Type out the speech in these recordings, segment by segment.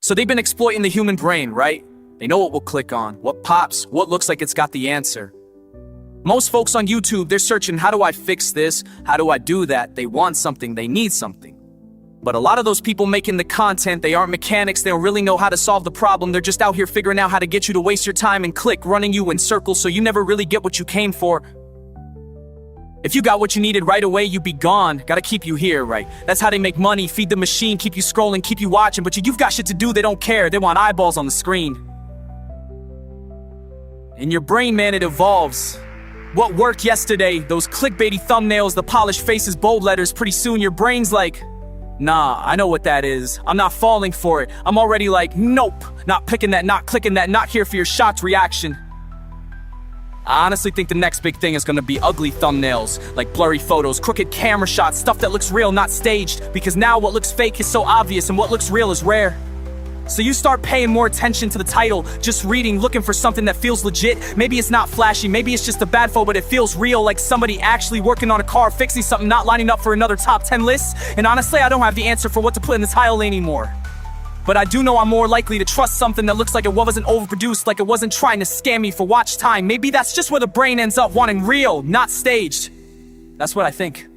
So they've been exploiting the human brain, right? They know what we'll click on, what pops, what looks like it's got the answer. Most folks on YouTube, they're searching, how do I fix this? How do I do that? They want something, they need something. But a lot of those people making the content, they aren't mechanics, they don't really know how to solve the problem. They're just out here figuring out how to get you to waste your time and click, running you in circles so you never really get what you came for. If you got what you needed right away, you'd be gone. Gotta keep you here, right? That's how they make money, feed the machine, keep you scrolling, keep you watching. But you've got shit to do, they don't care. They want eyeballs on the screen. In your brain, man, it evolves. What worked yesterday, those clickbaity thumbnails, the polished faces, bold letters, pretty soon your brain's like, nah, I know what that is. I'm not falling for it. I'm already like, nope, not picking that, not clicking that, not here for your shocked reaction. I honestly think the next big thing is gonna be ugly thumbnails, like blurry photos, crooked camera shots, stuff that looks real, not staged, because now what looks fake is so obvious and what looks real is rare. So you start paying more attention to the title, just reading, looking for something that feels legit. Maybe it's not flashy, maybe it's just a bad photo, but it feels real, like somebody actually working on a car, fixing something, not lining up for another top 10 list. And honestly, I don't have the answer for what to put in the title anymore. But I do know I'm more likely to trust something that looks like it wasn't overproduced, like it wasn't trying to scam me for watch time. Maybe that's just where the brain ends up wanting real, not staged. That's what I think.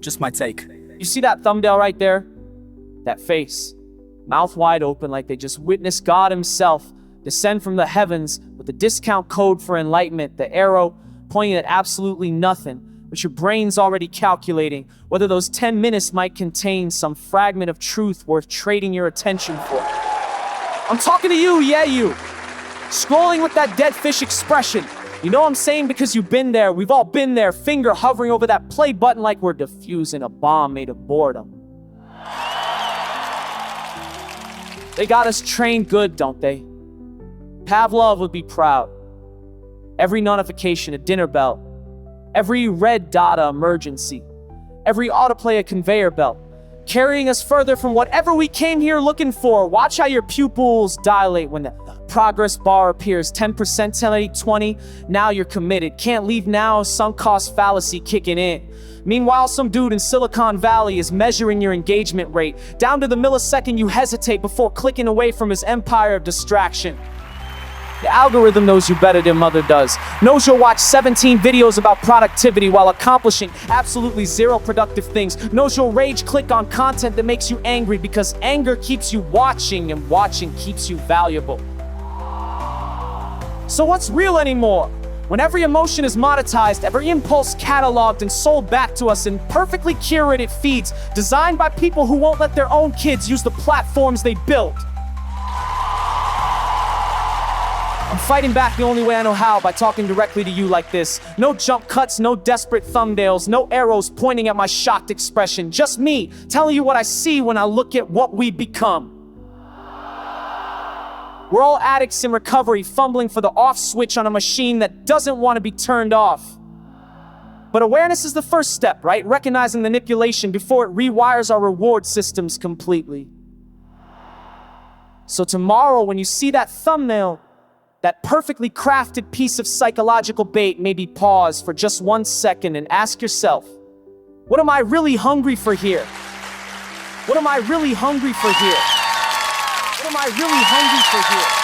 Just my take. You see that thumbnail right there? That face. Mouth wide open like they just witnessed God himself descend from the heavens with the discount code for enlightenment, the arrow pointing at absolutely nothing, but your brain's already calculating whether those 10 minutes might contain some fragment of truth worth trading your attention for. I'm talking to you, yeah you. Scrolling with that dead fish expression. You know what I'm saying? Because you've been there, we've all been there, finger hovering over that play button like we're defusing a bomb made of boredom. They got us trained good, don't they? Pavlov would be proud. Every notification a dinner bell. Every red dot a emergency. Every autoplay a conveyor belt. Carrying us further from whatever we came here looking for. Watch how your pupils dilate when the progress bar appears. 10%, 10, 8, 20. Now you're committed. Can't leave now, sunk cost fallacy kicking in. Meanwhile, some dude in Silicon Valley is measuring your engagement rate, down to the millisecond you hesitate before clicking away from his empire of distraction. The algorithm knows you better than mother does. Knows you'll watch 17 videos about productivity while accomplishing absolutely zero productive things. Knows you'll rage click on content that makes you angry because anger keeps you watching and watching keeps you valuable. So what's real anymore? When every emotion is monetized, every impulse cataloged and sold back to us in perfectly curated feeds designed by people who won't let their own kids use the platforms they built. I'm fighting back the only way I know how, by talking directly to you like this. No jump cuts, no desperate thumbnails, no arrows pointing at my shocked expression. Just me telling you what I see when I look at what we become. We're all addicts in recovery, fumbling for the off switch on a machine that doesn't want to be turned off. But awareness is the first step, right? Recognizing manipulation before it rewires our reward systems completely. So tomorrow, when you see that thumbnail, that perfectly crafted piece of psychological bait, maybe pause for just 1 second and ask yourself, what am I really hungry for here? What am I really hungry for here? What am I really hungry for here?